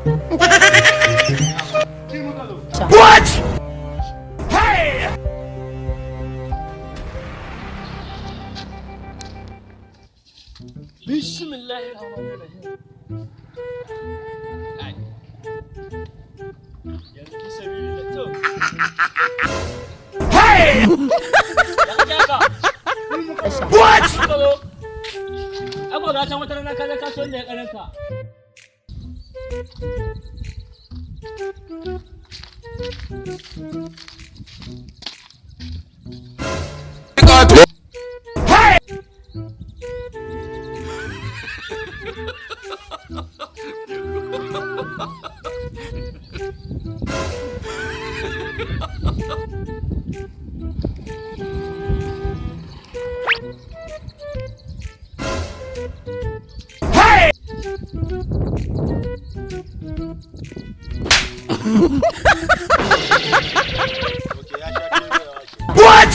What? Hey! Bismillahirrahmanirrahim. Ai. Yanzu ki sabi da to. Hey! Daga. What? Ako ga san wata rana ka je kasuwan da ya karanka. Hey! Hey! What?